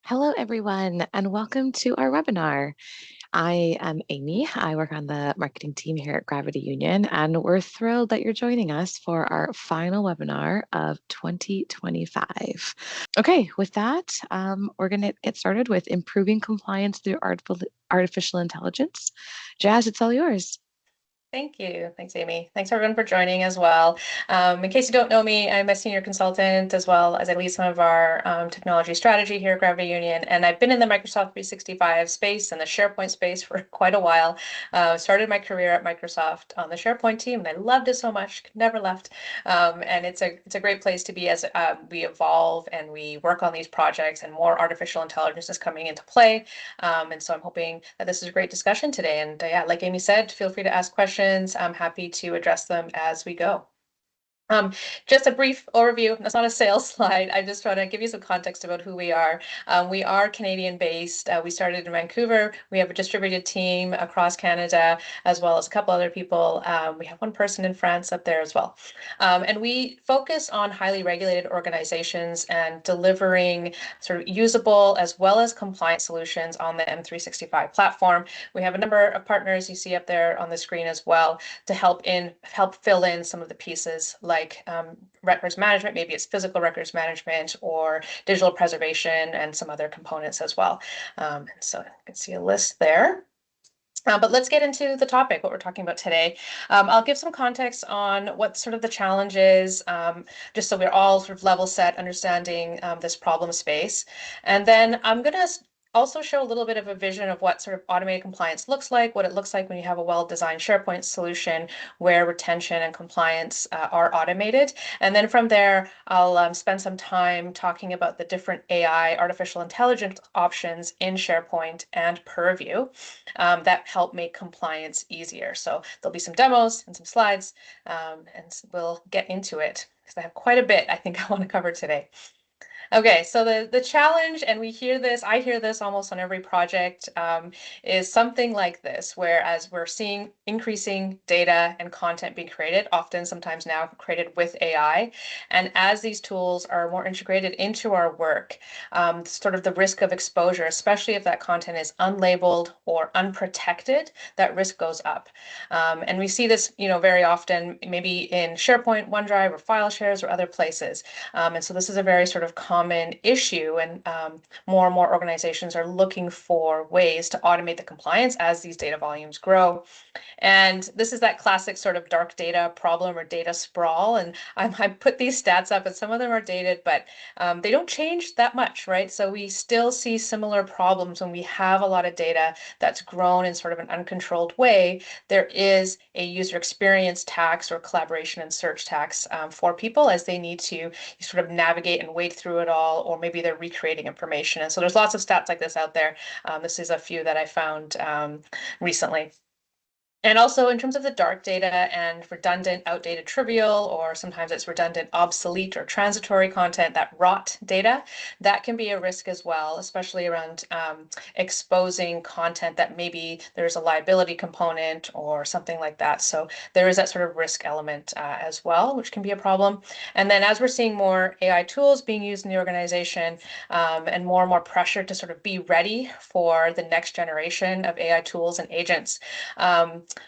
Hello, everyone, and welcome to our webinar. I am Amy. I work on the marketing team here at Gravity Union, and we're thrilled that you're joining us for our final webinar of 2025. Okay, with that, we're going to get started with improving compliance through artificial intelligence. Jazz, it's all yours. Thank you. Thanks, Amy. Thanks, everyone, for joining as well. In case you don't know me, I'm a senior consultant as well as I lead some of our technology strategy here at Gravity Union. And I've been in the Microsoft 365 space and the SharePoint space for quite a while. Started my career at Microsoft on the SharePoint team, and I loved it so much, never left. And it's a great place to be as we evolve and we work on these projects and more artificial intelligence is coming into play. And so I'm hoping that this is a great discussion today. And yeah, like Amy said, feel free to ask questions. I'm happy to address them as we go. Just a brief overview. That's not a sales slide. I just want to give you some context about who we are. We are Canadian based. We started in Vancouver. We have a distributed team across Canada, as well as a couple other people. We have one person in France up there as well. And we focus on highly regulated organizations and delivering sort of usable as well as compliant solutions on the M365 platform. We have a number of partners you see up there on the screen as well to help fill in some of the pieces like records management. Maybe it's physical records management or digital preservation and some other components as well. So you can see a list there. But let's get into the topic, what we're talking about today. I'll give some context on what sort of the challenge is, just so we're all sort of level set understanding this problem space. And then I'm going to also show a little bit of a vision of what sort of automated compliance looks like, what it looks like when you have a well-designed SharePoint solution where retention and compliance are automated. And then from there, I'll spend some time talking about the different AI, artificial intelligence options in SharePoint and Purview that help make compliance easier. So there'll be some demos and some slides, and we'll get into it because I have quite a bit I think I want to cover today. Okay, so the challenge, and I hear this almost on every project, is something like this, whereas we're seeing increasing data and content being created, often sometimes now created with AI. And as these tools are more integrated into our work, sort of the risk of exposure, especially if that content is unlabeled or unprotected, that risk goes up. And we see this, very often, maybe in SharePoint, OneDrive, or file shares, or other places. And so this is a very sort of common issue, and more and more organizations are looking for ways to automate the compliance as these data volumes grow. And this is that classic sort of dark data problem or data sprawl. And I put these stats up, and some of them are dated, but they don't change that much, right? So we still see similar problems when we have a lot of data that's grown in sort of an uncontrolled way. There is a user experience tax or collaboration and search tax for people as they need to sort of navigate and wade through it all, or maybe they're recreating information. And so there's lots of stats like this out there. This is a few that I found recently. And also in terms of the dark data and redundant, outdated, trivial, or sometimes it's redundant, obsolete, or transitory content, that rot data, that can be a risk as well, especially around exposing content that maybe there's a liability component or something like that. So there is that sort of risk element as well, which can be a problem. And then as we're seeing more AI tools being used in the organization and more pressure to sort of be ready for the next generation of AI tools and agents,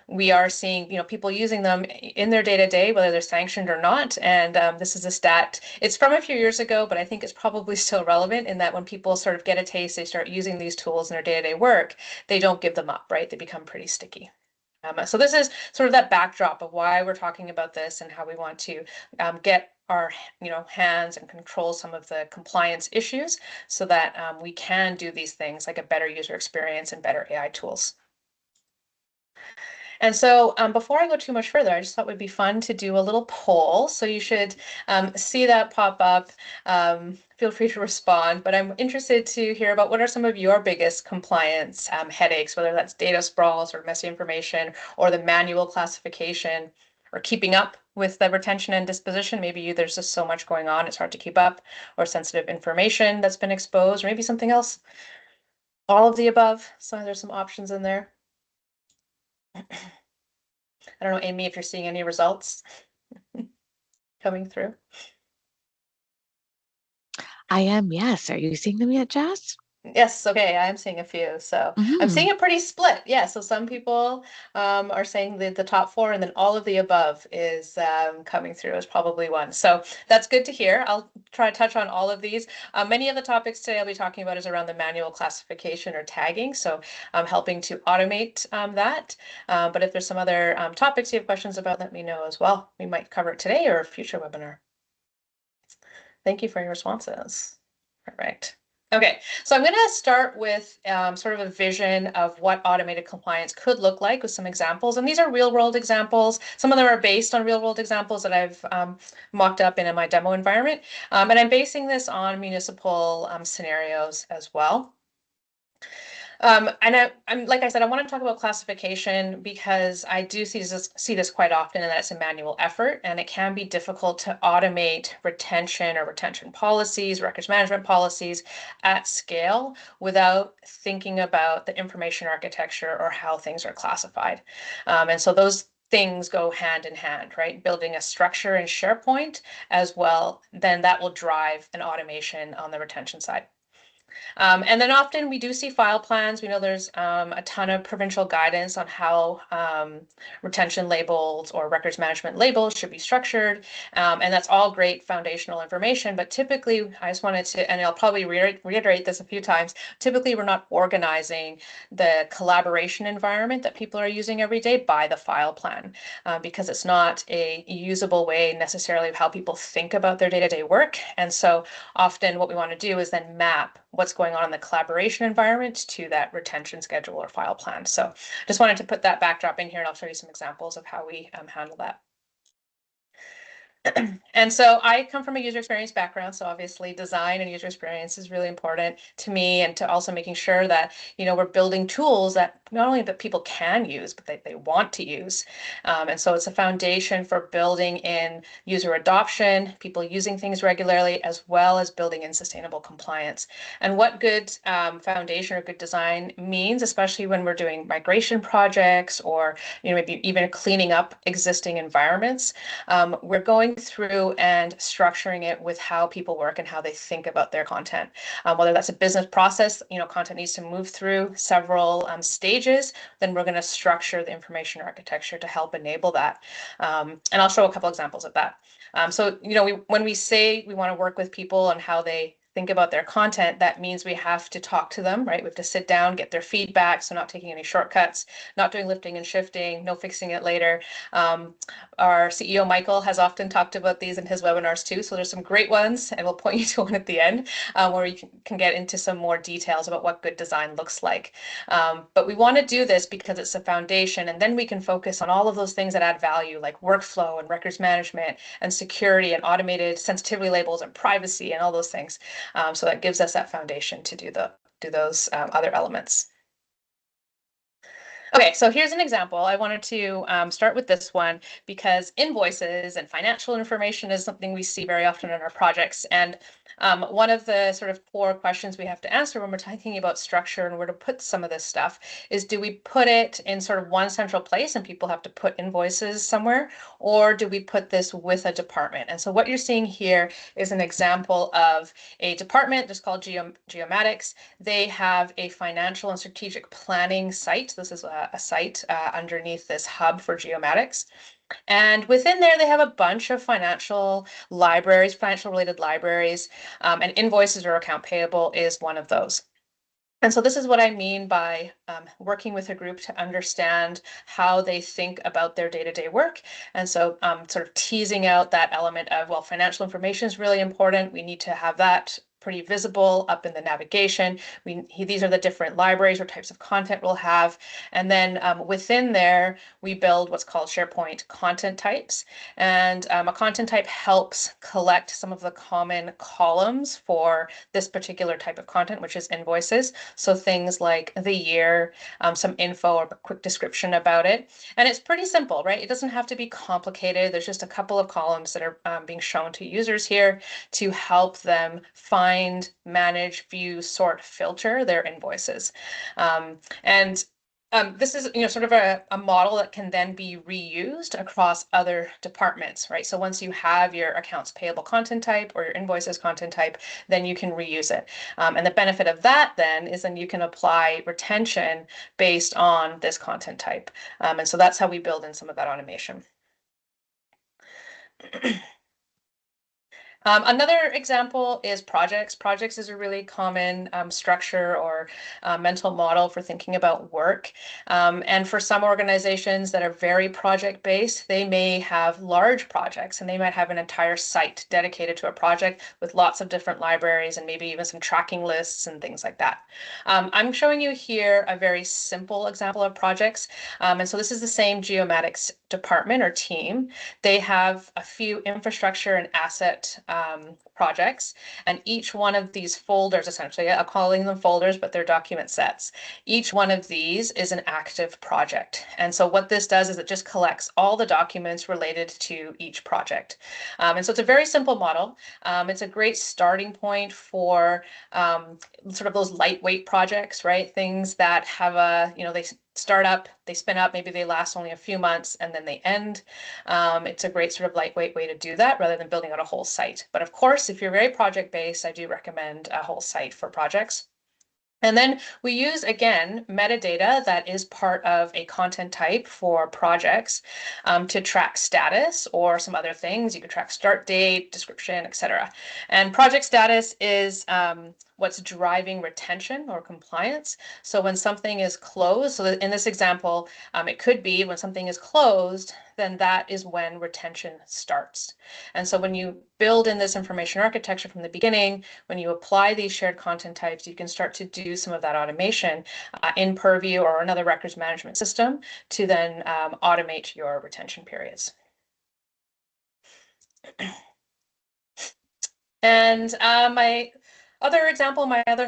we are seeing, people using them in their day-to-day, whether they're sanctioned or not. And this is a stat. It's from a few years ago, but I think it's probably still relevant in that when people sort of get a taste, they start using these tools in their day-to-day work, they don't give them up, right? They become pretty sticky. So this is sort of that backdrop of why we're talking about this and how we want to get our hands and control some of the compliance issues so that we can do these things like a better user experience and better AI tools. And so before I go too much further, I just thought it would be fun to do a little poll. So you should see that pop up. Feel free to respond, but I'm interested to hear about what are some of your biggest compliance headaches, whether that's data sprawls or messy information or the manual classification or keeping up with the retention and disposition. Maybe there's just so much going on, it's hard to keep up, or sensitive information that's been exposed, or maybe something else. All of the above. So there's some options in there. I don't know, Amy, if you're seeing any results coming through. I am, yes. Are you seeing them yet, Jazz? Yes, okay, I'm seeing a few. So I'm Hmm. seeing a pretty split. Yeah, so some people are saying the top four, and then all of the above is coming through as probably one. So that's good to hear. I'll try to touch on all of these. Many of the topics today I'll be talking about is around the manual classification or tagging. So I'm helping to automate that. But if there's some other topics you have questions about, let me know as well. We might cover it today or a future webinar. Thank you for your responses. Perfect. Okay, so I'm going to start with sort of a vision of what automated compliance could look like with some examples. And these are real world examples. Some of them are based on real world examples that I've mocked up in my demo environment. And I'm basing this on municipal scenarios as well. I'm like I said, I want to talk about classification because I do see this quite often, and that it's a manual effort, and it can be difficult to automate retention or retention policies, records management policies at scale without thinking about the information architecture or how things are classified. And so those things go hand in hand, right? Building a structure in SharePoint as well, then that will drive an automation on the retention side. And then often we do see file plans. We know there's a ton of provincial guidance on how retention labels or records management labels should be structured. And that's all great foundational information. But typically, I just wanted to, and I'll probably reiterate this a few times, typically we're not organizing the collaboration environment that people are using every day by the file plan because it's not a usable way necessarily of how people think about their day-to-day work. And so often what we want to do is then map what's going on in the collaboration environment to that retention schedule or file plan. So just wanted to put that backdrop in here, and I'll show you some examples of how we handle that. And so I come from a user experience background, so obviously design and user experience is really important to me, and to also making sure that we're building tools that not only that people can use, but that they want to use. And so it's a foundation for building in user adoption, people using things regularly, as well as building in sustainable compliance. And what good foundation or good design means, especially when we're doing migration projects or maybe even cleaning up existing environments, we're going through and structuring it with how people work and how they think about their content. Whether that's a business process, content needs to move through several stages, then we're going to structure the information architecture to help enable that. And I'll show a couple examples of that. When we say we want to work with people on how they think about their content, that means we have to talk to them, right? We have to sit down, get their feedback. So not taking any shortcuts, not doing lifting and shifting, no fixing it later. Our CEO, Michael, has often talked about these in his webinars too. So there's some great ones, and we'll point you to one at the end where you can get into some more details about what good design looks like. But we want to do this because it's a foundation, and then we can focus on all of those things that add value, like workflow and records management and security and automated sensitivity labels and privacy and all those things. So that gives us that foundation to do those other elements. Okay, so here's an example. I wanted to start with this one because invoices and financial information is something we see very often in our projects. And one of the sort of core questions we have to answer when we're talking about structure and where to put some of this stuff is, do we put it in sort of one central place and people have to put invoices somewhere, or do we put this with a department? And so what you're seeing here is an example of a department just called Geomatics. They have a financial and strategic planning site. This is a site underneath this hub for Geomatics. And within there, they have a bunch of financial libraries, financial related libraries, and invoices or account payable is one of those. And so this is what I mean by working with a group to understand how they think about their day-to-day work. And so sort of teasing out that element of, well, financial information is really important. We need to have that pretty visible up in the navigation. These are the different libraries or types of content we'll have. And then within there, we build what's called SharePoint content types. And a content type helps collect some of the common columns for this particular type of content, which is invoices. So things like the year, some info or a quick description about it. And it's pretty simple, right? It doesn't have to be complicated. There's just a couple of columns that are being shown to users here to help them find, manage, view, sort, filter their invoices. And this is, sort of a model that can then be reused across other departments, right? So once you have your accounts payable content type or your invoices content type, then you can reuse it. And the benefit of that then is then you can apply retention based on this content type. And so that's how we build in some of that automation. Another example is projects. Projects is a really common structure or mental model for thinking about work. And for some organizations that are very project-based, they may have large projects and they might have an entire site dedicated to a project with lots of different libraries and maybe even some tracking lists and things like that. I'm showing you here a very simple example of projects. And so this is the same geomatics department or team. They have a few infrastructure and asset projects, and each one of these folders, essentially, I'm calling them folders, but they're document sets. Each one of these is an active project. And so what this does is it just collects all the documents related to each project. And so it's a very simple model. It's a great starting point for sort of those lightweight projects, right? Things that have they start up, they spin up, maybe they last only a few months and then they end. It's a great sort of lightweight way to do that rather than building out a whole site. But of course, if you're very project-based, I do recommend a whole site for projects. And then we use, again, metadata that is part of a content type for projects to track status or some other things. You could track start date, description, etc. And project status is what's driving retention or compliance. So when something is closed, so in this example, it could be when something is closed, then that is when retention starts. And so when you build in this information architecture from the beginning, when you apply these shared content types, you can start to do some of that automation in Purview or another records management system to then automate your retention periods. And my other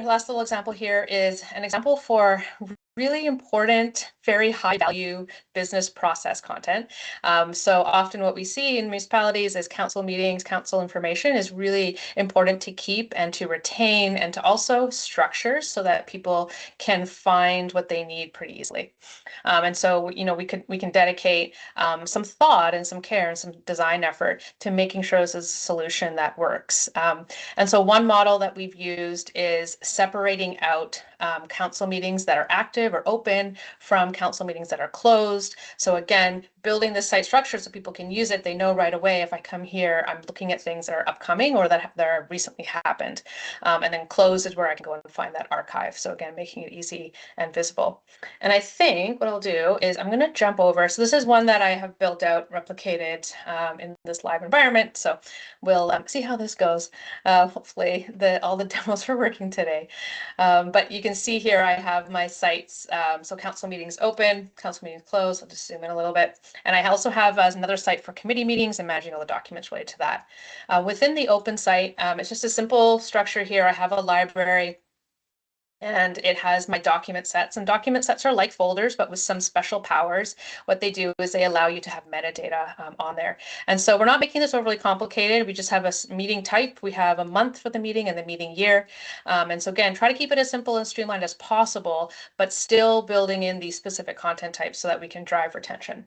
last little example here is an example for really important, very high value business process content. So often what we see in municipalities is council meetings, council information is really important to keep and to retain and to also structure so that people can find what they need pretty easily. And so, we can dedicate some thought and some care and some design effort to making sure this is a solution that works. And so one model that we've used is separating out council meetings that are active or open from council meetings that are closed. So again, building this site structure so people can use it. They know right away if I come here, I'm looking at things that are upcoming or that are recently happened. And then closed is where I can go and find that archive. So again, making it easy and visible. And I think what I'll do is I'm going to jump over. So this is one that I have built out, replicated in this live environment. So we'll see how this goes. Hopefully all the demos are working today. But you can see here I have my sites. So council meetings open, council meetings closed. I'll just zoom in a little bit. And I also have another site for committee meetings and managing all the documents related to that. Within the open site, it's just a simple structure here. I have a library and it has my document sets, and document sets are like folders, but with some special powers. What they do is they allow you to have metadata on there. And so we're not making this overly complicated. We just have a meeting type. We have a month for the meeting and the meeting year. And so again, try to keep it as simple and streamlined as possible, but still building in these specific content types so that we can drive retention.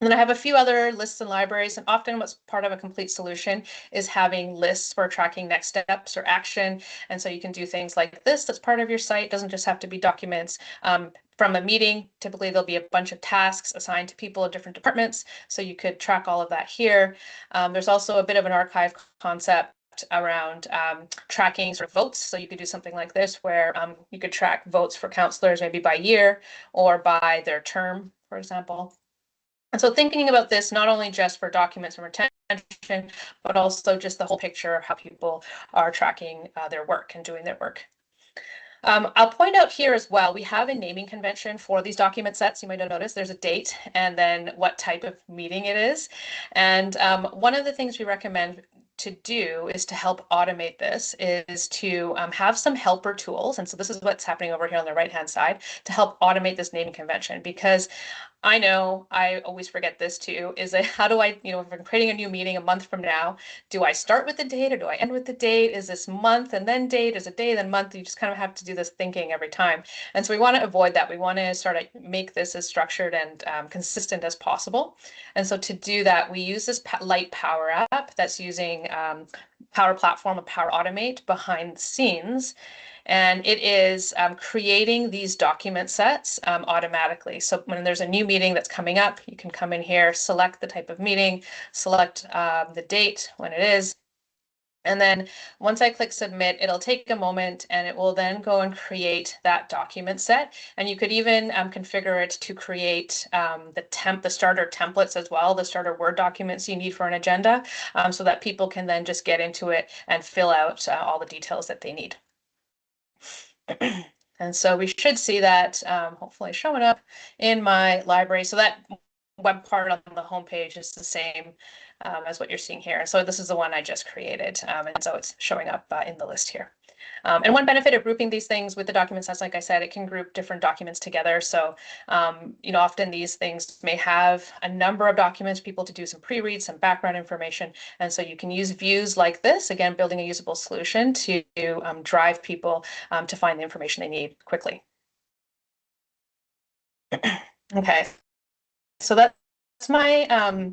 And then I have a few other lists and libraries, and often what's part of a complete solution is having lists for tracking next steps or action. And so you can do things like this that's part of your site. It doesn't just have to be documents. From a meeting, typically there'll be a bunch of tasks assigned to people in different departments. So you could track all of that here. There's also a bit of an archive concept around tracking sort of votes. So you could do something like this where you could track votes for councillors maybe by year or by their term, for example. And so thinking about this, not only just for documents and retention, but also just the whole picture of how people are tracking their work and doing their work. I'll point out here as well, we have a naming convention for these document sets. You might have noticed there's a date and then what type of meeting it is. And one of the things we recommend to do is to help automate this is to have some helper tools. And so this is what's happening over here on the right-hand side to help automate this naming convention, because I know I always forget this too, is that how do I, if I'm creating a new meeting a month from now, do I start with the date or do I end with the date? Is this month and then date? Is it day then month? You just kind of have to do this thinking every time. And so we want to avoid that. We want to sort of make this as structured and consistent as possible. And so to do that, we use this light Power app that's using Power Platform and Power Automate behind the scenes. And it is creating these document sets automatically. So when there's a new meeting that's coming up, you can come in here, select the type of meeting, select the date when it is. And then once I click submit, it'll take a moment and it will then go and create that document set. And you could even configure it to create the starter templates as well, the starter Word documents you need for an agenda, so that people can then just get into it and fill out all the details that they need. And so we should see that hopefully showing up in my library. So that web part on the homepage is the same as what you're seeing here. So this is the one I just created. And so it's showing up in the list here. And one benefit of grouping these things with the documents, as like I said, it can group different documents together. So, often these things may have a number of documents, people to do some pre-read, some background information. And so you can use views like this, again, building a usable solution to drive people to find the information they need quickly. Okay, so that's my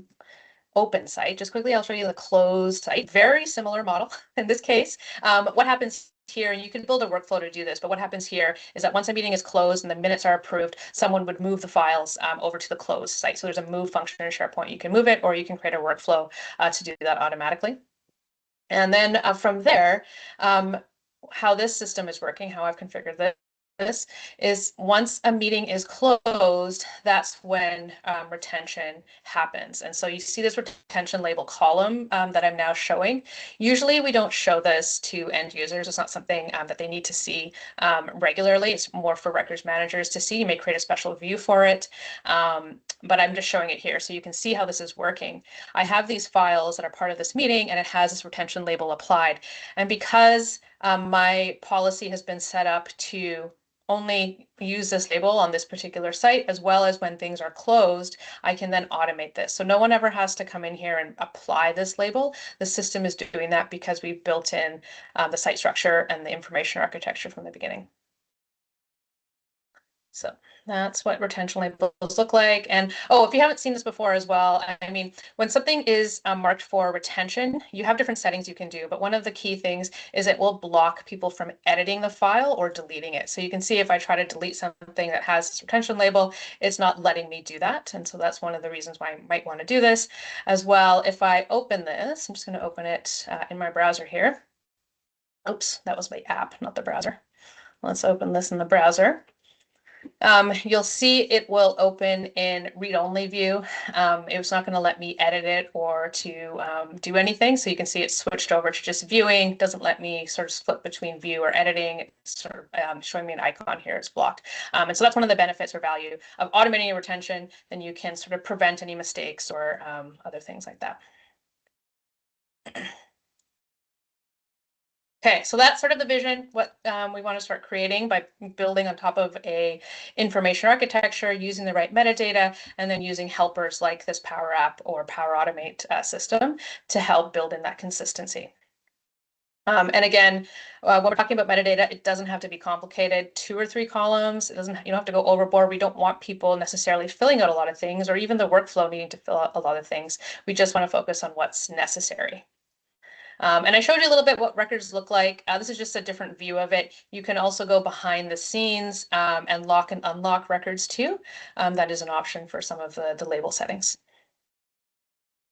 open site. Just quickly, I'll show you the closed site. Very similar model in this case. What happens here, and you can build a workflow to do this, but what happens here is that once a meeting is closed and the minutes are approved, someone would move the files over to the closed site. So there's a move function in SharePoint. You can move it, or you can create a workflow to do that automatically. And then from there, how this system is working, how I've configured this is once a meeting is closed, that's when retention happens. And so you see this retention label column that I'm now showing. Usually we don't show this to end users. It's not something that they need to see regularly. It's more for records managers to see. You may create a special view for it, but I'm just showing it here so you can see how this is working. I have these files that are part of this meeting and it has this retention label applied. And because my policy has been set up to only use this label on this particular site, as well as when things are closed, I can then automate this. So no one ever has to come in here and apply this label. The system is doing that because we've built in the site structure and the information architecture from the beginning. So that's what retention labels look like. And oh, if you haven't seen this before as well, I mean, when something is marked for retention, you have different settings you can do. But one of the key things is it will block people from editing the file or deleting it. So you can see if I try to delete something that has this retention label, it's not letting me do that. And so that's one of the reasons why I might want to do this as well. If I open this, I'm just going to open it in my browser here. Oops, that was my app, not the browser. Let's open this in the browser. You'll see it will open in read-only view. It's not going to let me edit it or to do anything. So you can see it's switched over to just viewing. Doesn't let me sort of flip between view or editing. It's sort of showing me an icon here. It's blocked. And so that's one of the benefits or value of automating your retention. Then you can sort of prevent any mistakes or other things like that. Okay, so that's sort of the vision, what we want to start creating by building on top of a information architecture, using the right metadata, and then using helpers like this Power App or Power Automate system to help build in that consistency. And again, when we're talking about metadata, it doesn't have to be complicated. 2 or 3 columns. You don't have to go overboard. We don't want people necessarily filling out a lot of things or even the workflow needing to fill out a lot of things. We just want to focus on what's necessary. And I showed you a little bit what records look like. This is just a different view of it. You can also go behind the scenes and lock and unlock records too. That is an option for some of the label settings.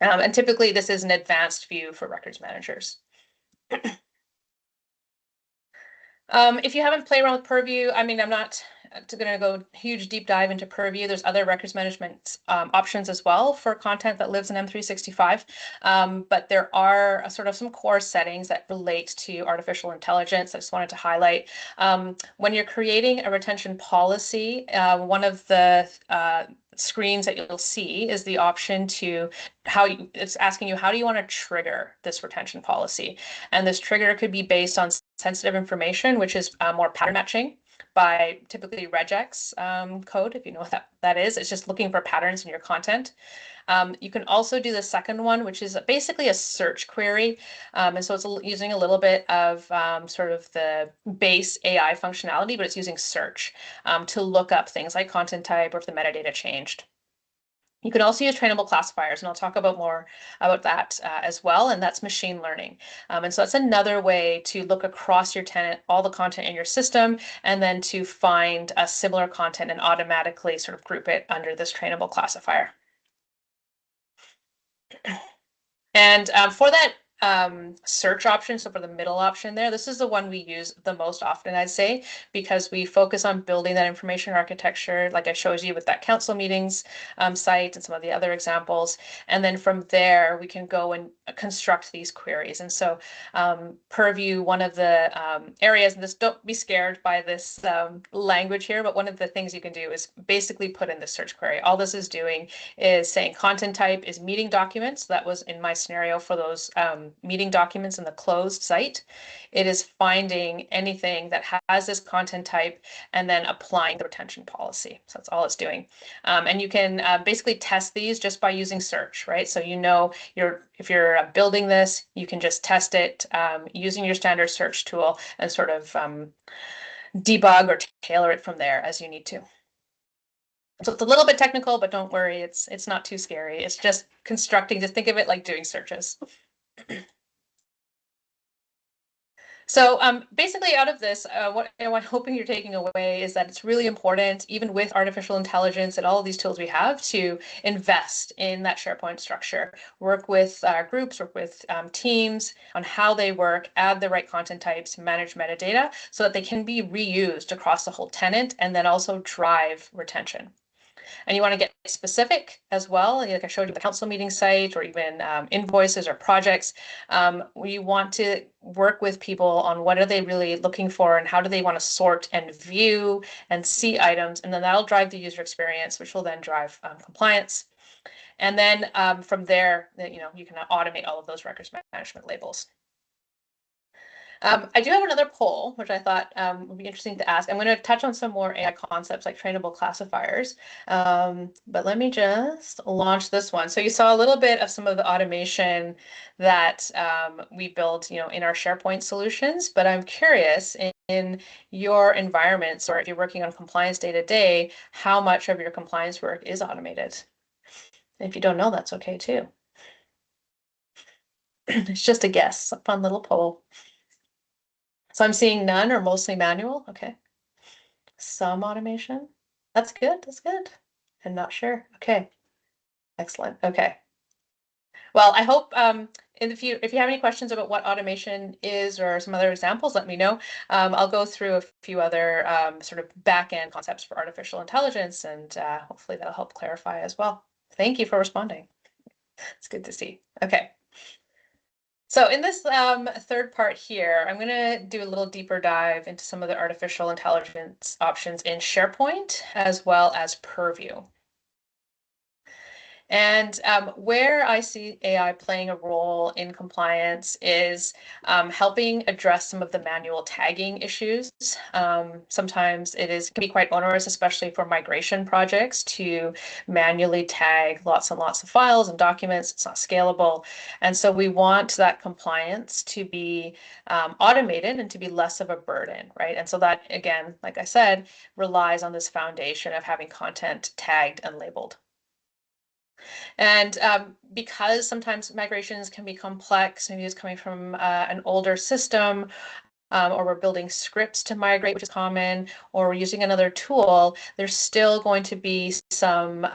And typically this is an advanced view for records managers. If you haven't played around with Purview, I mean, I'm not going to go huge deep dive into Purview. There's other records management options as well for content that lives in M365. But there are sort of some core settings that relate to artificial intelligence. I just wanted to highlight. When you're creating a retention policy, one of the screens that you'll see is the option to it's asking you, how do you want to trigger this retention policy? And this trigger could be based on sensitive information, which is more pattern matching by typically regex code, if you know what that is. It's just looking for patterns in your content. You can also do the second one, which is basically a search query. And so it's using a little bit of sort of the base AI functionality, but it's using search to look up things like content type or if the metadata changed. You can also use trainable classifiers, and I'll talk about more about that as well, and that's machine learning. And so that's another way to look across your tenant, all the content in your system, and then to find a similar content and automatically sort of group it under this trainable classifier. And for that search option, so for the middle option there, this is the one we use the most often, I'd say, because we focus on building that information architecture, like I showed you with that council meetings site and some of the other examples. And then from there, we can go and construct these queries. And so Purview, one of the areas, and this, don't be scared by this language here, but one of the things you can do is basically put in the search query. All this is doing is saying content type is meeting documents. That was in my scenario for those meeting documents in the closed site. It is finding anything that has this content type and then applying the retention policy. So that's all it's doing. And you can basically test these just by using search, right? So you know if you're building this, you can just test it using your standard search tool and sort of debug or tailor it from there as you need to. So it's a little bit technical, but don't worry, it's not too scary. It's just constructing, just think of it like doing searches. So basically out of this, what I'm hoping you're taking away is that it's really important, even with artificial intelligence and all of these tools we have, to invest in that SharePoint structure, work with groups, work with teams on how they work, add the right content types, manage metadata so that they can be reused across the whole tenant and then also drive retention. And you want to get specific as well, like I showed you the council meeting site or even invoices or projects. We want to work with people on what are they really looking for and how do they want to sort and view and see items. And then that'll drive the user experience, which will then drive compliance. And then from there, you can automate all of those records management labels. I do have another poll, which I thought would be interesting to ask. I'm going to touch on some more AI concepts like trainable classifiers, but let me just launch this one. So you saw a little bit of some of the automation that we build, in our SharePoint solutions, but I'm curious in your environments, or if you're working on compliance day to day, how much of your compliance work is automated? If you don't know, that's okay too. It's just a guess, a fun little poll. So I'm seeing none or mostly manual. Okay. Some automation. That's good. That's good. I'm not sure. Okay. Excellent. Okay. Well, I hope if you have any questions about what automation is or some other examples, let me know. I'll go through a few other sort of back-end concepts for artificial intelligence, and hopefully that'll help clarify as well. Thank you for responding. It's good to see. Okay. So in this third part here, I'm going to do a little deeper dive into some of the artificial intelligence options in SharePoint as well as Purview. And where I see AI playing a role in compliance is helping address some of the manual tagging issues. Sometimes it can be quite onerous, especially for migration projects, to manually tag lots and lots of files and documents. It's not scalable. And so we want that compliance to be automated and to be less of a burden, right? And so that, again, like I said, relies on this foundation of having content tagged and labeled. And because sometimes migrations can be complex, maybe it's coming from an older system, or we're building scripts to migrate, which is common, or we're using another tool, there's still going to be some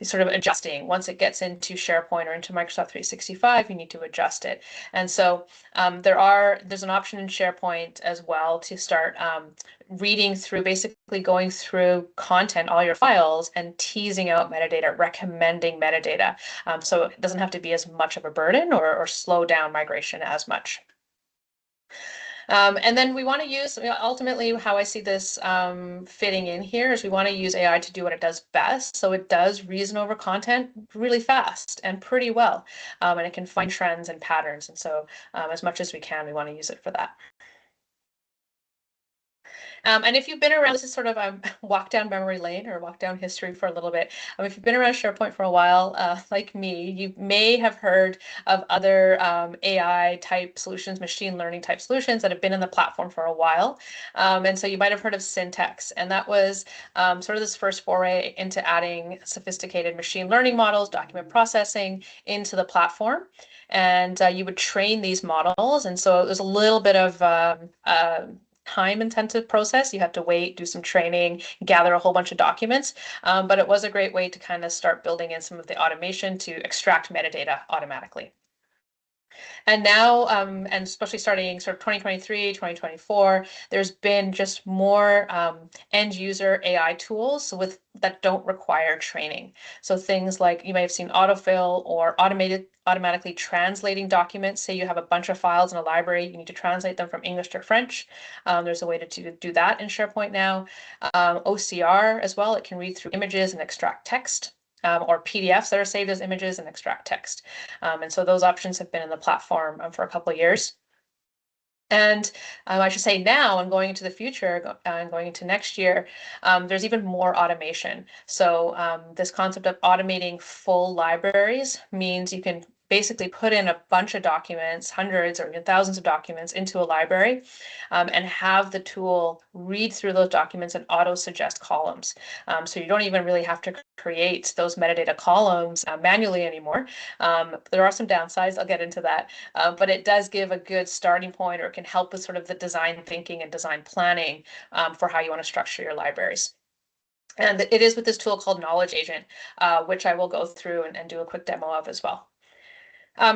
sort of adjusting. Once it gets into SharePoint or into Microsoft 365, you need to adjust it. And so there's an option in SharePoint as well to start reading through, basically going through content, all your files, and teasing out metadata, recommending metadata. So it doesn't have to be as much of a burden or slow down migration as much. And then we want to use, ultimately, how I see this fitting in here is we want to use AI to do what it does best. So it does reason over content really fast and pretty well. And it can find trends and patterns. And so as much as we can, we want to use it for that. And if you've been around, this is sort of walk down memory lane or walk down history for a little bit. If you've been around SharePoint for a while, like me, you may have heard of other AI type solutions, machine learning type solutions that have been in the platform for a while. And so you might have heard of Syntax, and that was sort of this first foray into adding sophisticated machine learning models, document processing into the platform. And you would train these models. And so it was a little bit of time intensive process. You have to wait, do some training, gather a whole bunch of documents. But it was a great way to kind of start building in some of the automation to extract metadata automatically. And now, and especially starting sort of 2023, 2024, there's been just more end user AI tools with that don't require training. So things like you may have seen autofill or automatically translating documents. Say you have a bunch of files in a library, you need to translate them from English to French. There's a way to do that in SharePoint now. OCR as well, it can read through images and extract text. Or PDFs that are saved as images and extract text. And so those options have been in the platform for a couple of years. And I should say now and going into the future and going into next year, there's even more automation. So this concept of automating full libraries means you can basically put in a bunch of documents, hundreds or even thousands of documents into a library and have the tool read through those documents and auto-suggest columns. So you don't even really have to create those metadata columns manually anymore. There are some downsides, I'll get into that, but it does give a good starting point or can help with sort of the design thinking and design planning for how you want to structure your libraries. And it is with this tool called Knowledge Agent, which I will go through and do a quick demo of as well.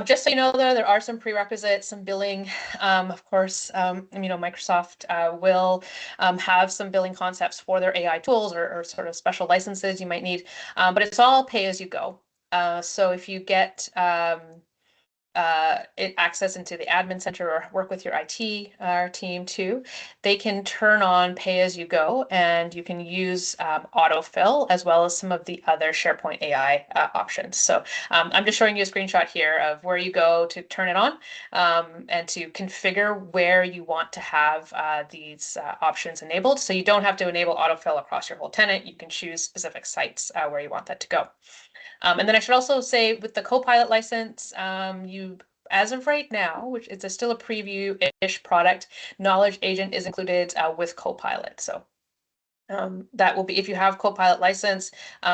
Just so you know, though, there are some prerequisites, some billing. Of course, Microsoft will have some billing concepts for their AI tools or sort of special licenses you might need, but it's all pay as you go. So if you get access into the admin center or work with your IT team too, they can turn on pay as you go and you can use autofill as well as some of the other SharePoint AI options. So I'm just showing you a screenshot here of where you go to turn it on and to configure where you want to have these options enabled. So you don't have to enable autofill across your whole tenant. You can choose specific sites where you want that to go. And then I should also say with the Copilot license, as of right now, which it's still a preview-ish product, Knowledge Agent is included with Copilot. So that will be, if you have Copilot license,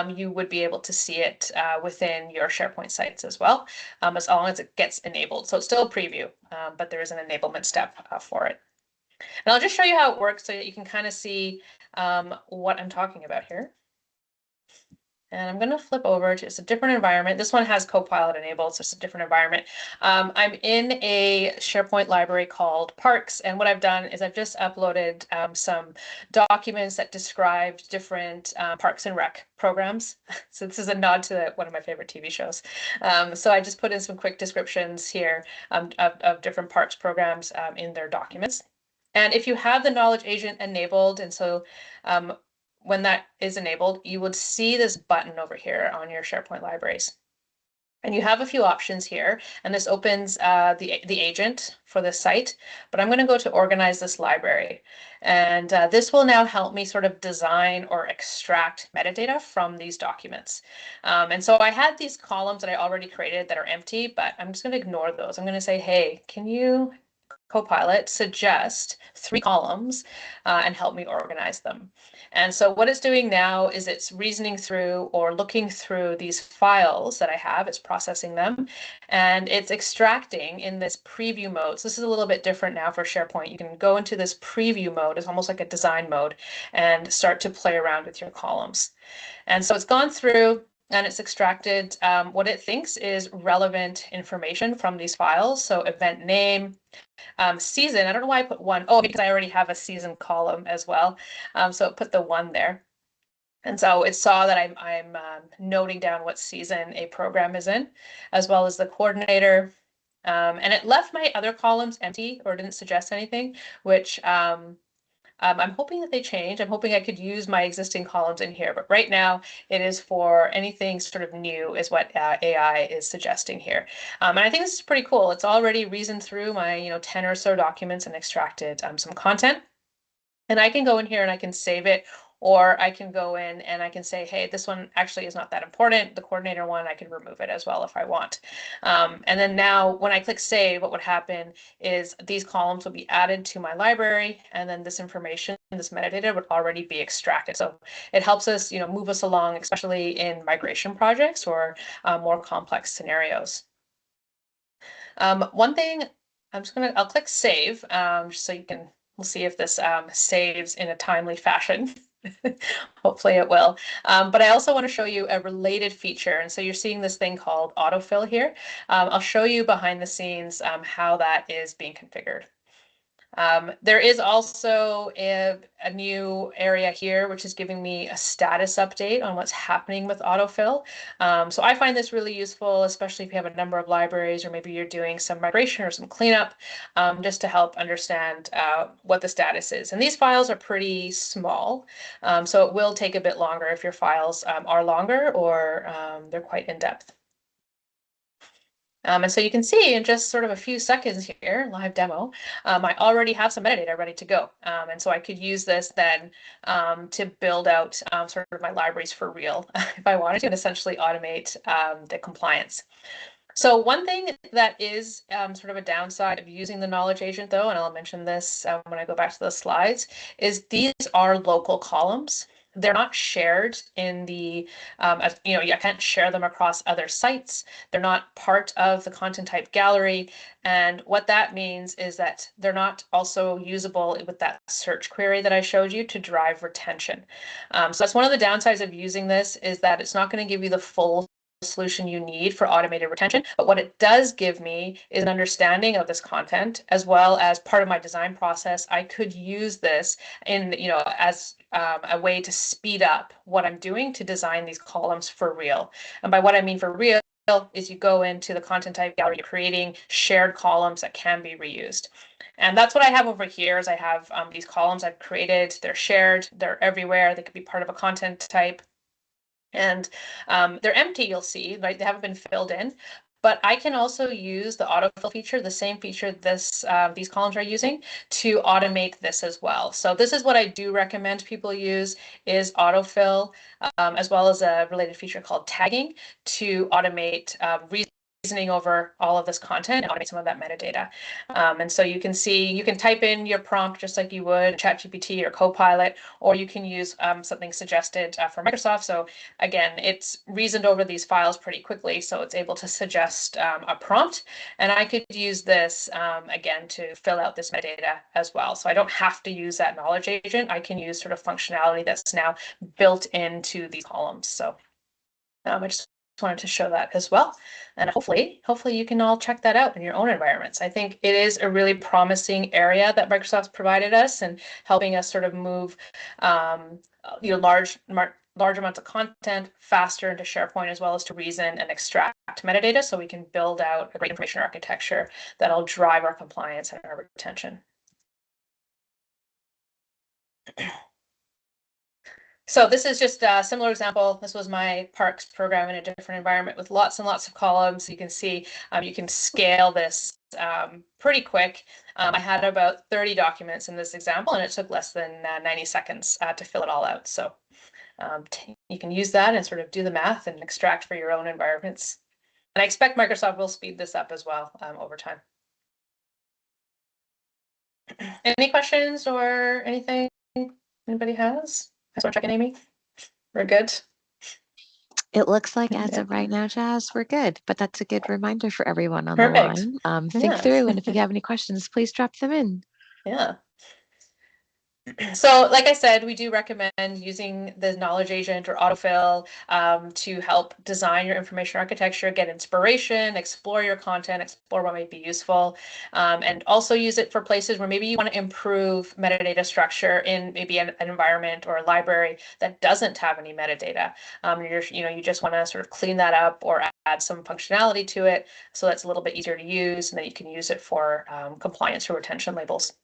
you would be able to see it within your SharePoint sites as well, as long as it gets enabled. So it's still a preview, but there is an enablement step for it. And I'll just show you how it works so that you can kind of see what I'm talking about here. And I'm going to flip over to, it's a different environment. This one has Copilot enabled, so it's a different environment. I'm in a SharePoint library called Parks, and what I've done is I've just uploaded some documents that describe different Parks and Rec programs. So this is a nod to one of my favorite TV shows. So I just put in some quick descriptions here of different parks programs in their documents. And if you have the Knowledge Agent enabled, and so when that is enabled, you would see this button over here on your SharePoint libraries. And you have a few options here, and this opens the agent for this site, but I'm going to go to organize this library. And this will now help me sort of design or extract metadata from these documents. And so I had these columns that I already created that are empty, but I'm just going to ignore those. I'm going to say, hey, can you Copilot suggest 3 columns and help me organize them. And so what it's doing now is it's reasoning through or looking through these files that I have, it's processing them, and it's extracting in this preview mode. So this is a little bit different now for SharePoint. You can go into this preview mode, it's almost like a design mode, and start to play around with your columns. And so it's gone through and it's extracted what it thinks is relevant information from these files. So event name, season, I don't know why I put 1. Oh, because I already have a season column as well. So it put the 1 there. And so it saw that I'm noting down what season a program is in, as well as the coordinator. And it left my other columns empty or didn't suggest anything, which I'm hoping that they change. I'm hoping I could use my existing columns in here, but right now it is for anything sort of new is what AI is suggesting here. And I think this is pretty cool. It's already reasoned through my 10 or so documents and extracted some content. And I can go in here and I can save it, or I can go in and I can say, hey, this one actually is not that important. The coordinator one, I can remove it as well if I want. And then now when I click save, what would happen is these columns will be added to my library, and then this information, this metadata would already be extracted. So it helps us, move us along, especially in migration projects or more complex scenarios. One thing I'll click save, just so we'll see if this saves in a timely fashion. Hopefully it will. But I also want to show you a related feature. And so you're seeing this thing called autofill here. I'll show you behind the scenes how that is being configured. There is also a new area here, which is giving me a status update on what's happening with autofill. So I find this really useful, especially if you have a number of libraries or maybe you're doing some migration or some cleanup, just to help understand what the status is. And these files are pretty small, so it will take a bit longer if your files are longer or they're quite in-depth. And so you can see in just sort of a few seconds here, live demo, I already have some metadata ready to go. And so I could use this then to build out sort of my libraries for real if I wanted to, and essentially automate the compliance. So one thing that is sort of a downside of using the knowledge agent, though, and I'll mention this when I go back to the slides, is these are local columns. They're not shared in the, I can't share them across other sites. They're not part of the content type gallery. And what that means is that they're not also usable with that search query that I showed you to drive retention. So that's one of the downsides of using this, is that it's not going to give you the full solution you need for automated retention. But what it does give me is an understanding of this content, as well as part of my design process. I could use this as a way to speed up what I'm doing to design these columns for real. And by what I mean for real is you go into the content type gallery, you're creating shared columns that can be reused. And that's what I have over here is I have these columns I've created. They're shared, they're everywhere. They could be part of a content type. And they're empty, you'll see, right? They haven't been filled in. But I can also use the autofill feature, the same feature these columns are using, to automate this as well. So this is what I do recommend people use, is autofill, as well as a related feature called tagging, to automate reasoning over all of this content and automate some of that metadata. And so you can see, you can type in your prompt just like you would in ChatGPT or Copilot, or you can use something suggested for Microsoft. So again, it's reasoned over these files pretty quickly, so it's able to suggest a prompt. And I could use this again to fill out this metadata as well. So I don't have to use that knowledge agent. I can use sort of functionality that's now built into these columns. So I just wanted to show that as well. And hopefully you can all check that out in your own environments. I think it is a really promising area that Microsoft's provided us, and helping us sort of move large amounts of content faster into SharePoint, as well as to reason and extract metadata, so we can build out a great information architecture that'll drive our compliance and our retention. So this is just a similar example. This was my parks program in a different environment with lots and lots of columns. You can see you can scale this pretty quick. I had about 30 documents in this example, and it took less than 90 seconds to fill it all out. So you can use that and sort of do the math and extract for your own environments. And I expect Microsoft will speed this up as well over time. Any questions or anything anybody has? I just want to check in, Amy. We're good. It looks like as of right now, Jazz, we're good. But that's a good reminder for everyone on Perfect. the line. Think through, and if you have any questions, please drop them in. Yeah. So like I said, we do recommend using the knowledge agent or autofill to help design your information architecture, get inspiration, explore your content, explore what might be useful, and also use it for places where maybe you want to improve metadata structure in maybe an environment or a library that doesn't have any metadata. You just want to sort of clean that up or add some functionality to it, so that's a little bit easier to use, and then you can use it for compliance or retention labels.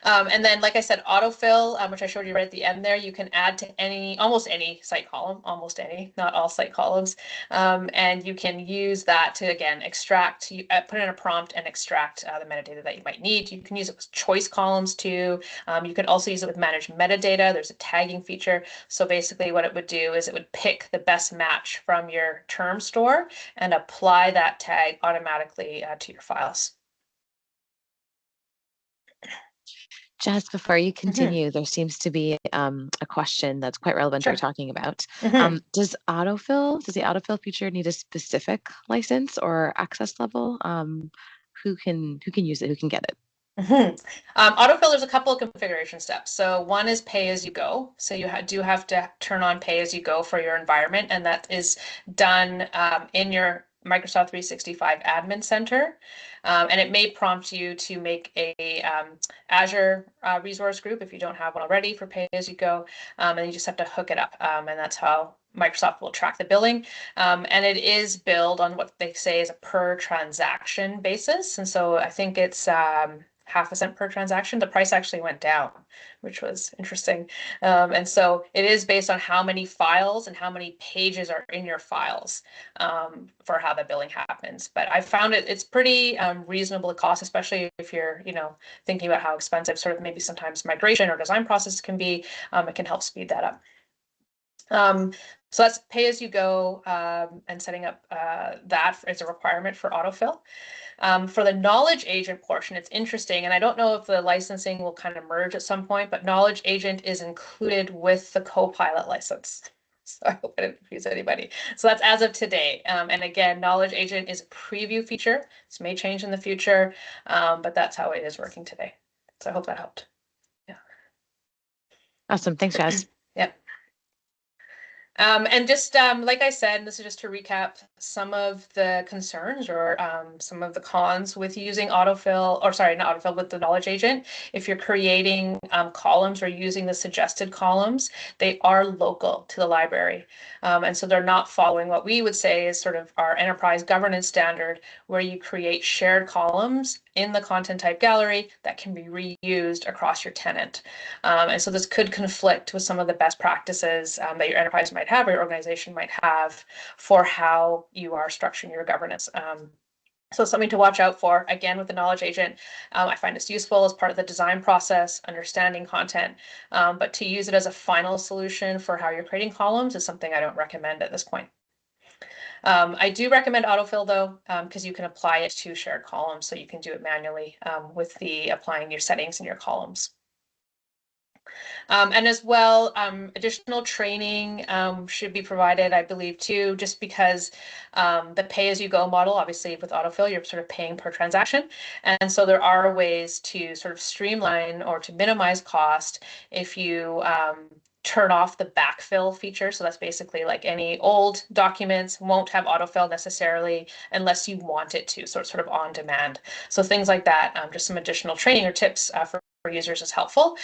And then, like I said, autofill, which I showed you right at the end there, you can add to almost any site column, almost any, not all site columns. And you can use that to, again, extract, put in a prompt and extract the metadata that you might need. You can use it with choice columns too. You can also use it with managed metadata. There's a tagging feature. So basically what it would do is it would pick the best match from your term store and apply that tag automatically to your files. Jess, before you Mhm. continue, there seems to be a question that's quite relevant that you're Sure. talking about. Mhm. Does the autofill feature need a specific license or access level? Who can use it? Who can get it? Mhm. Autofill, there's a couple of configuration steps. So one is pay as you go. So you do have to turn on pay as you go for your environment, and that is done in your Microsoft 365 Admin Center. And it may prompt you to make a Azure resource group if you don't have one already for pay as you go. And you just have to hook it up. And that's how Microsoft will track the billing. And it is billed on what they say is a per transaction basis. And so I think it's half a cent per transaction. The price actually went down, which was interesting. And so it is based on how many files and how many pages are in your files for how the billing happens. But I found it's pretty reasonable cost, especially if you're, thinking about how expensive sort of maybe sometimes migration or design process can be. It can help speed that up. So that's pay as you go and setting up that as a requirement for autofill. For the knowledge agent portion, it's interesting, and I don't know if the licensing will kind of merge at some point, but knowledge agent is included with the Copilot license. So I hope I didn't confuse anybody. So that's as of today. And again, knowledge agent is a preview feature. This may change in the future, but that's how it is working today. So I hope that helped. Yeah. Awesome. Thanks, Jess. Yeah. And just like I said, this is just to recap some of the concerns or some of the cons with using autofill, or sorry, not autofill, with the knowledge agent. If you're creating columns or using the suggested columns, they are local to the library. And so they're not following what we would say is sort of our enterprise governance standard, where you create shared columns in the content type gallery that can be reused across your tenant. And so this could conflict with some of the best practices that your enterprise might have or your organization might have for how you are structuring your governance. So something to watch out for, again, with the knowledge agent. I find it's useful as part of the design process, understanding content, but to use it as a final solution for how you're creating columns is something I don't recommend at this point. I do recommend autofill though, because you can apply it to shared columns, so you can do it manually with the applying your settings in your columns. And as well, additional training should be provided, I believe, too, just because the pay-as-you-go model, obviously with autofill, you're sort of paying per transaction. And so there are ways to sort of streamline or to minimize cost if you turn off the backfill feature. So that's basically like any old documents won't have autofill necessarily unless you want it to. So it's sort of on demand. So things like that, just some additional training or tips for users is helpful,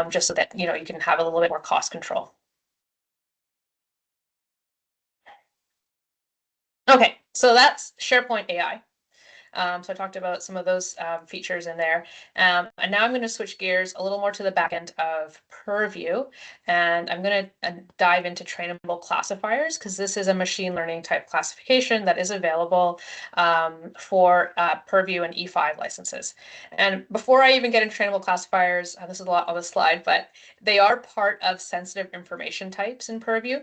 just so that you can have a little bit more cost control. Okay, so that's SharePoint AI. So I talked about some of those features in there. And now I'm going to switch gears a little more to the back end of Purview. And I'm going to dive into trainable classifiers, because this is a machine learning type classification that is available for Purview and E5 licenses. And before I even get into trainable classifiers, this is a lot on the slide, but they are part of sensitive information types in Purview.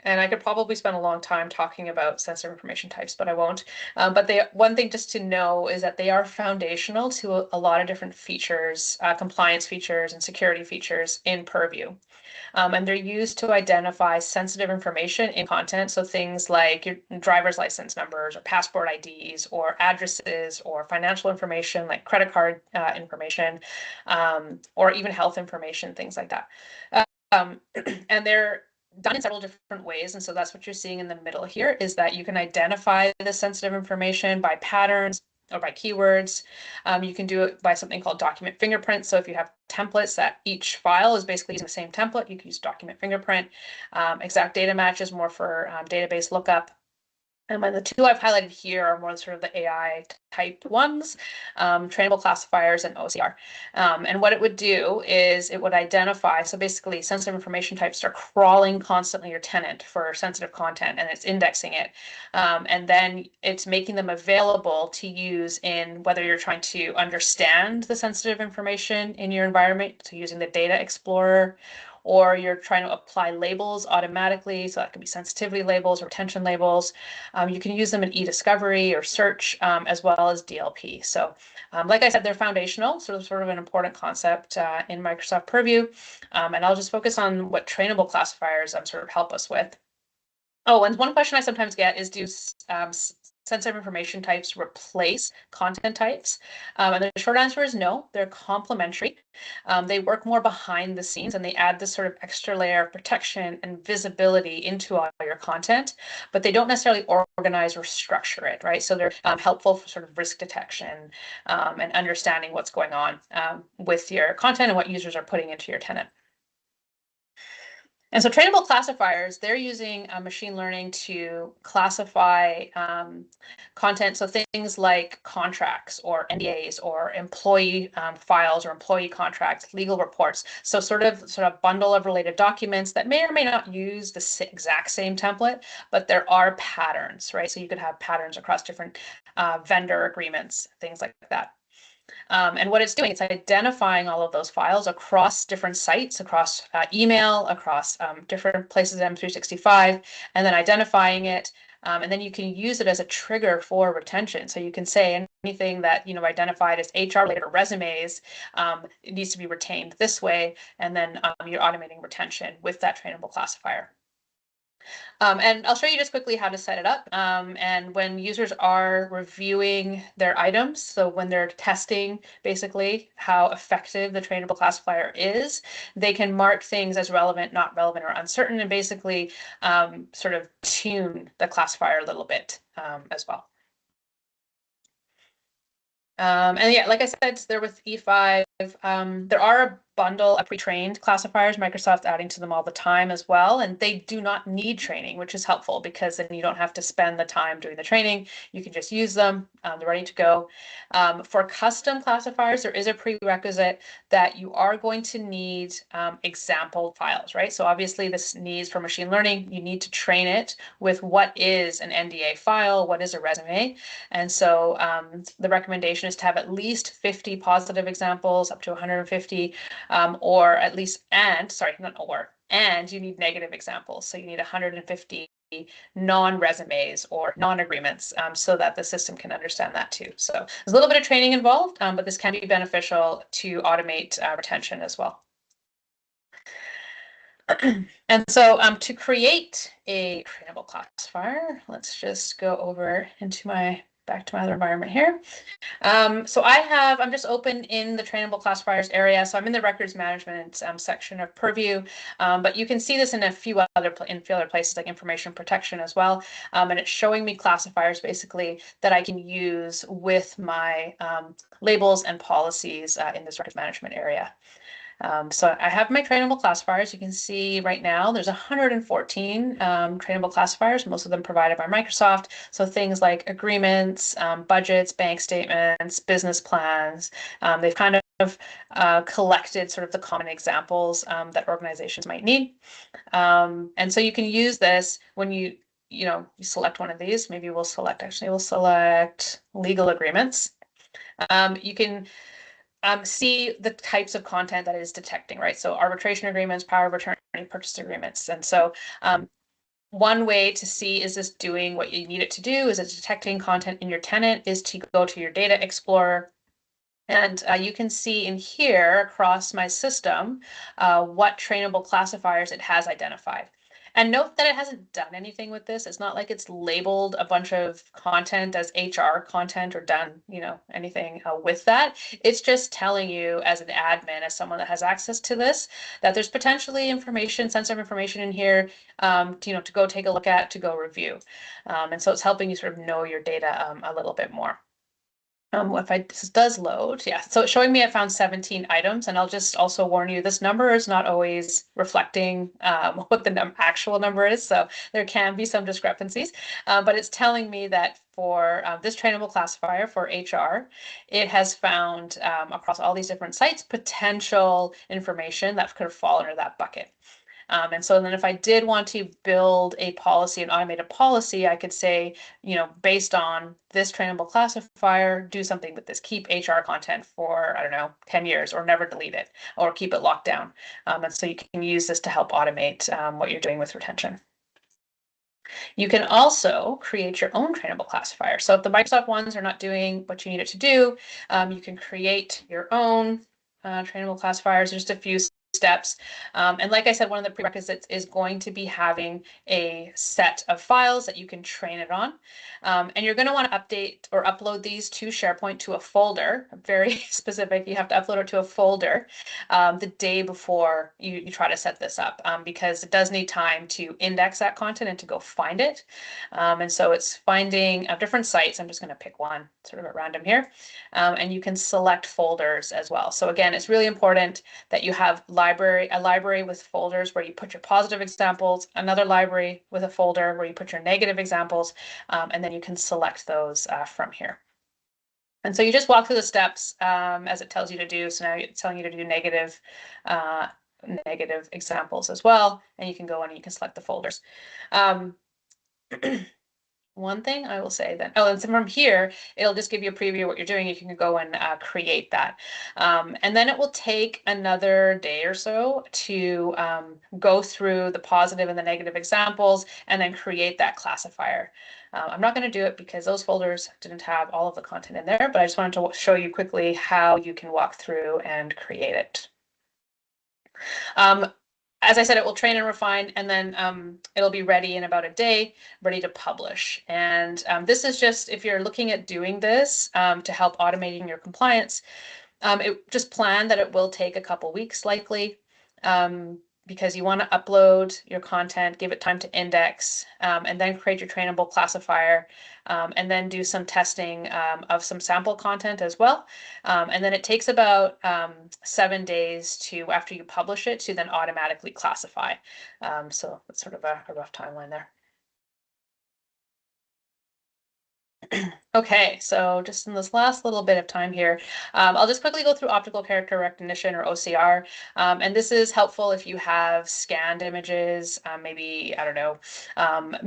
And I could probably spend a long time talking about sensitive information types, but I won't. But one thing just to know is that they are foundational to a lot of different features, compliance features and security features in Purview. And they're used to identify sensitive information in content. So things like your driver's license numbers or passport IDs or addresses or financial information like credit card information, or even health information, things like that. Um, and they're done in several different ways. And so that's what you're seeing in the middle here, is that you can identify the sensitive information by patterns or by keywords. You can do it by something called document fingerprint. So if you have templates that each file is basically using the same template, you can use document fingerprint. Exact data match is more for database lookup. And the two I've highlighted here are more sort of the AI type ones, trainable classifiers and OCR. And what it would do is it would identify, so basically sensitive information types are crawling constantly your tenant for sensitive content and it's indexing it. And then it's making them available to use in whether you're trying to understand the sensitive information in your environment, so using the data explorer, or you're trying to apply labels automatically. So that could be sensitivity labels or retention labels. You can use them in e-discovery or search, as well as DLP. So like I said, they're foundational, so sort of an important concept in Microsoft Purview. And I'll just focus on what trainable classifiers sort of help us with. Oh, and one question I sometimes get is, do sensitive information types replace content types? And the short answer is no, they're complementary. They work more behind the scenes and they add this sort of extra layer of protection and visibility into all your content, but they don't necessarily organize or structure it, right? So they're helpful for sort of risk detection and understanding what's going on with your content and what users are putting into your tenant. And so trainable classifiers, they're using machine learning to classify content. So things like contracts or NDAs or employee files or employee contracts, legal reports. So sort of bundle of related documents that may or may not use the exact same template, but there are patterns, right? So you could have patterns across different vendor agreements, things like that. And what it's doing, it's identifying all of those files across different sites, across email, across different places in M365, and then identifying it. And then you can use it as a trigger for retention. So you can say anything that identified as HR related or resumes, it needs to be retained this way, and then you're automating retention with that trainable classifier. And I'll show you just quickly how to set it up. And when users are reviewing their items, so when they're testing basically how effective the trainable classifier is, they can mark things as relevant, not relevant, or uncertain, and basically sort of tune the classifier a little bit as well. And yeah, like I said, they're with E5. There are a bundle of pre-trained classifiers, Microsoft adding to them all the time as well, and they do not need training, which is helpful because then you don't have to spend the time doing the training. You can just use them. They're ready to go. For custom classifiers, there is a prerequisite that you are going to need example files, right? So obviously this needs for machine learning, you need to train it with what is an NDA file, what is a resume. And so the recommendation is to have at least 50 positive examples, up to 150, or at least, and you need negative examples. So you need 150 non-resumes or non-agreements so that the system can understand that too. So there's a little bit of training involved, but this can be beneficial to automate retention as well. And so to create a trainable classifier, let's just go over into back to my other environment here. So I'm just open in the trainable classifiers area. So I'm in the records management section of Purview, but you can see this in a few other places like information protection as well. And it's showing me classifiers basically that I can use with my labels and policies in this records management area. So I have my trainable classifiers. You can see right now there's 114 trainable classifiers, most of them provided by Microsoft. So things like agreements, budgets, bank statements, business plans. They've kind of collected sort of the common examples that organizations might need. And so you can use this when you select one of these. Maybe we'll select legal agreements. You can see the types of content that it is detecting, right? So arbitration agreements, power of attorney, purchase agreements. And so one way to see, is this doing what you need it to do? Is it detecting content in your tenant? Is to go to your data explorer. And you can see in here across my system what trainable classifiers it has identified. And note that it hasn't done anything with this. It's not like it's labeled a bunch of content as HR content or done, anything with that. It's just telling you as an admin, as someone that has access to this, that there's potentially sensitive information in here, to go take a look at, to go review. And so it's helping you sort of know your data a little bit more. If this does load, yeah. So it's showing me I found 17 items, and I'll just also warn you, this number is not always reflecting what the actual number is. So there can be some discrepancies, but it's telling me that for this trainable classifier for HR, it has found across all these different sites potential information that could fall under that bucket. And so then if I did want to build a policy, an automated policy, I could say, based on this trainable classifier, do something with this, keep HR content for, I don't know, 10 years or never delete it or keep it locked down. And so you can use this to help automate what you're doing with retention. You can also create your own trainable classifier. So if the Microsoft ones are not doing what you need it to do, you can create your own trainable classifiers. There's just a few steps. And like I said, one of the prerequisites is going to be having a set of files that you can train it on. And you're going to want to update or upload these to SharePoint to a folder, very specific. You have to upload it to a folder the day before you try to set this up because it does need time to index that content and to go find it. And so it's finding different sites. I'm just going to pick one sort of at random here. And you can select folders as well. So again, it's really important that you have a library with folders where you put your positive examples, another library with a folder where you put your negative examples, and then you can select those from here. And so you just walk through the steps as it tells you to do. So now it's telling you to do negative examples as well, and you can go in and you can select the folders. One thing I will say then, and so from here, it'll just give you a preview of what you're doing. You can go and create that. And then it will take another day or so to go through the positive and the negative examples and then create that classifier. I'm not going to do it because those folders didn't have all of the content in there, but I just wanted to show you quickly how you can walk through and create it. As I said, it will train and refine, and then it'll be ready in about a day, ready to publish. And this is just, if you're looking at doing this to help automating your compliance, just plan that it will take a couple weeks likely. Because you want to upload your content, give it time to index, and then create your trainable classifier, and then do some testing of some sample content as well. And then it takes about 7 days to, after you publish it, to then automatically classify. So that's sort of a rough timeline there. Okay, so just in this last little bit of time here, I'll just quickly go through optical character recognition or OCR. And this is helpful if you have scanned images, maybe, I don't know,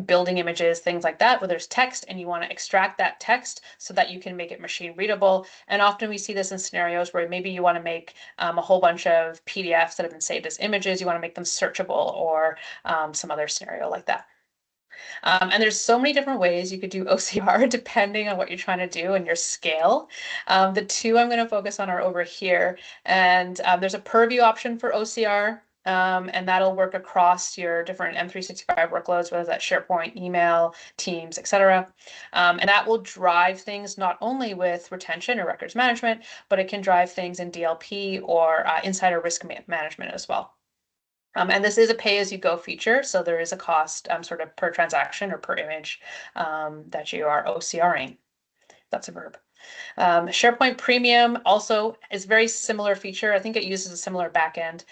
building images, things like that, where there's text and you want to extract that text so that you can make it machine readable. And often we see this in scenarios where maybe you want to make a whole bunch of PDFs that have been saved as images, you want to make them searchable or some other scenario like that. And there's so many different ways you could do OCR depending on what you're trying to do and your scale. The two I'm going to focus on are over here. And there's a purview option for OCR. And that'll work across your different M365 workloads, whether that's SharePoint, email, Teams, etc. And that will drive things not only with retention or records management, but it can drive things in DLP or insider risk management as well. And this is a pay-as-you-go feature, so there is a cost sort of per transaction or per image that you are OCRing. That's a verb. SharePoint Premium also is a very similar feature. I think it uses a similar backend,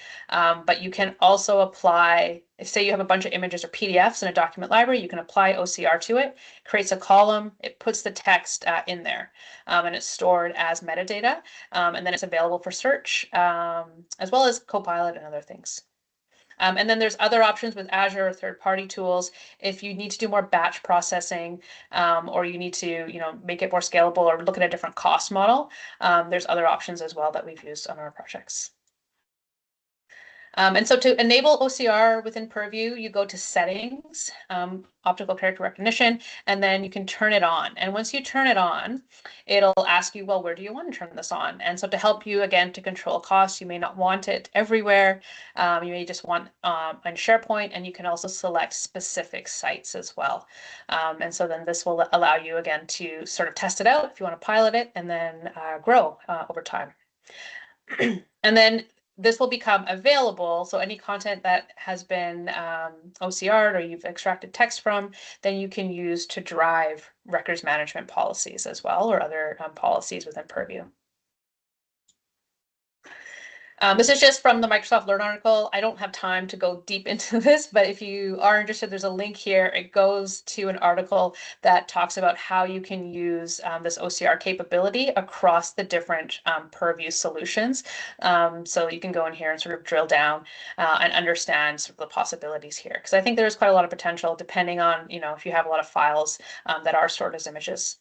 but you can also apply, say you have a bunch of images or PDFs in a document library, you can apply OCR to it, creates a column, it puts the text in there, and it's stored as metadata, and then it's available for search, as well as Copilot and other things. And then there's other options with Azure or third-party tools. If you need to do more batch processing, or you need to, make it more scalable or look at a different cost model, there's other options as well that we've used on our projects. And so to enable OCR within Purview, you go to Settings, Optical Character Recognition, and then you can turn it on. And once you turn it on, it'll ask you, well, where do you want to turn this on? And so to help you, again, to control costs, you may not want it everywhere. You may just want on SharePoint, and you can also select specific sites as well. And so then this will allow you, again, to sort of test it out if you want to pilot it and then grow over time. And then this will become available. So any content that has been OCR'd or you've extracted text from, then you can use to drive records management policies as well, or other policies within Purview. This is just from the Microsoft Learn article. I don't have time to go deep into this, but if you are interested, there's a link here. It goes to an article that talks about how you can use this OCR capability across the different Purview solutions. So you can go in here and sort of drill down and understand sort of the possibilities here. Because I think there's quite a lot of potential depending on, if you have a lot of files that are stored as images.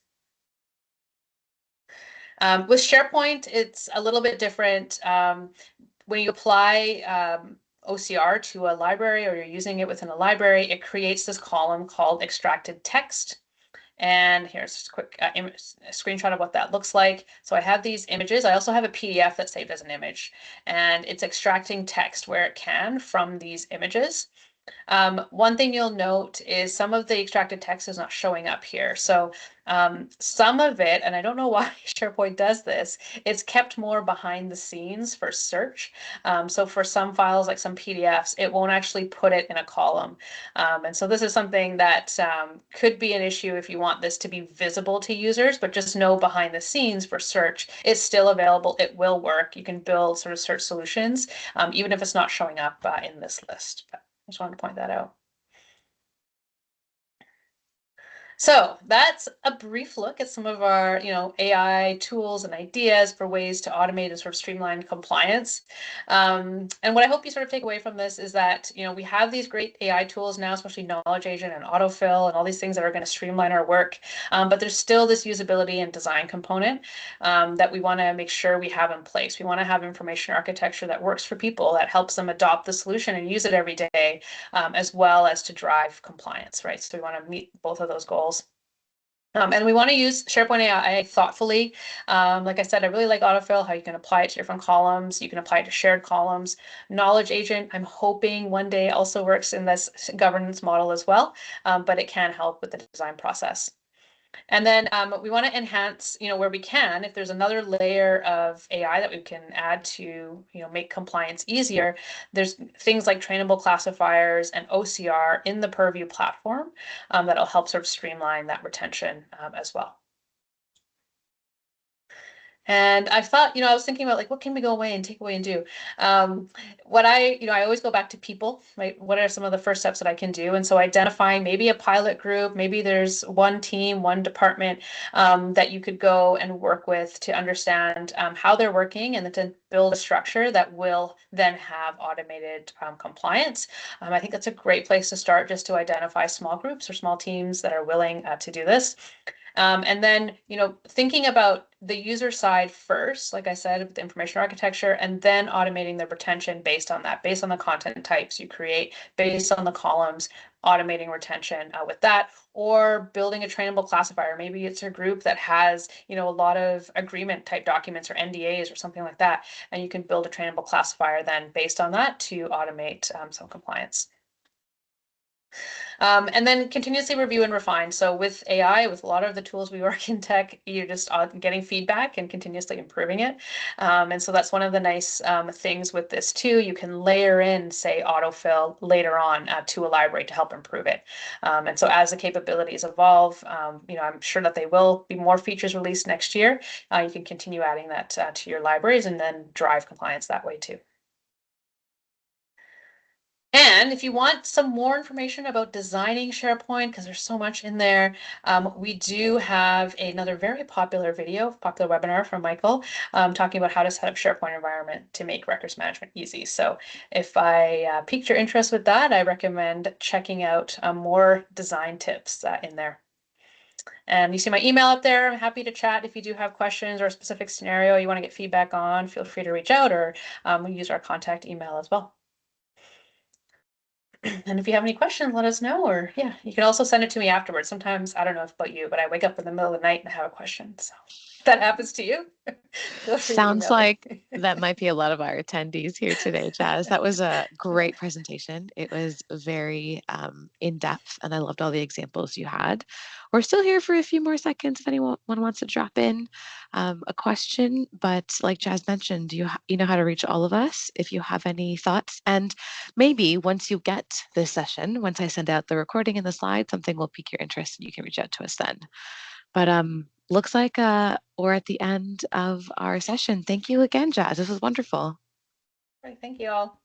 With SharePoint, it's a little bit different. When you apply OCR to a library or you're using it within a library, it creates this column called extracted text. And here's just a quick a screenshot of what that looks like. So I have these images. I also have a PDF that's saved as an image, and it's extracting text where it can from these images. One thing you'll note is some of the extracted text is not showing up here. So some of it, and I don't know why SharePoint does this, it's kept more behind the scenes for search. So for some files, like some PDFs, it won't actually put it in a column. And so this is something that could be an issue if you want this to be visible to users, but just know behind the scenes for search, it's still available. It will work. You can build sort of search solutions, even if it's not showing up in this list. But I just wanted to point that out. So that's a brief look at some of our, AI tools and ideas for ways to automate and sort of streamline compliance. And what I hope you sort of take away from this is that, we have these great AI tools now, especially Knowledge Agent and Autofill and all these things that are going to streamline our work. But there's still this usability and design component that we want to make sure we have in place. We want to have information architecture that works for people, that helps them adopt the solution and use it every day, as well as to drive compliance, right? So we want to meet both of those goals. And we want to use SharePoint AI thoughtfully. Like I said, I really like autofill, how you can apply it to different columns. You can apply it to shared columns. Knowledge Agent, I'm hoping one day also works in this governance model as well, but it can help with the design process. And then we want to enhance, where we can, if there's another layer of AI that we can add to, make compliance easier, there's things like trainable classifiers and OCR in the Purview platform that'll help sort of streamline that retention as well. And I thought, I was thinking about like, what can we go away and take away and do? What I always go back to people, right? What are some of the first steps that I can do? And so identifying maybe a pilot group, maybe there's one team, one department that you could go and work with to understand how they're working and then to build a structure that will then have automated compliance. I think that's a great place to start, just to identify small groups or small teams that are willing to do this. And then, thinking about the user side first, like I said, with the information architecture, and then automating the retention based on that, based on the content types you create, based on the columns, automating retention with that, or building a trainable classifier. Maybe it's a group that has, a lot of agreement type documents or NDAs or something like that, and you can build a trainable classifier then based on that to automate some compliance. And then continuously review and refine. So with AI, with a lot of the tools we work in tech, you're just getting feedback and continuously improving it. And so that's one of the nice things with this too. You can layer in, say, autofill later on to a library to help improve it. And so as the capabilities evolve, I'm sure that they will be more features released next year. You can continue adding that to your libraries and then drive compliance that way too. And if you want some more information about designing SharePoint, because there's so much in there, we do have another very popular webinar from Michael, talking about how to set up SharePoint environment to make records management easy. So if I piqued your interest with that, I recommend checking out more design tips in there. And you see my email up there. I'm happy to chat if you do have questions or a specific scenario you want to get feedback on. Feel free to reach out or use our contact email as well. And if you have any questions, let us know. Or yeah, you can also send it to me afterwards. Sometimes I don't know if about you, but I wake up in the middle of the night and have a question. So if that happens to you, feel free to Sounds email me. like that might be a lot of our attendees here today, Jazz. That was a Yeah. great presentation. It was very in depth, and I loved all the examples you had. We're still here for a few more seconds if anyone wants to drop in a question. But like Jazz mentioned, you know how to reach all of us if you have any thoughts. And maybe once you get this session, once I send out the recording and the slides, something will pique your interest, and you can reach out to us then. But looks like we're at the end of our session. Thank you again, Jazz. This was wonderful. Right. Thank you all.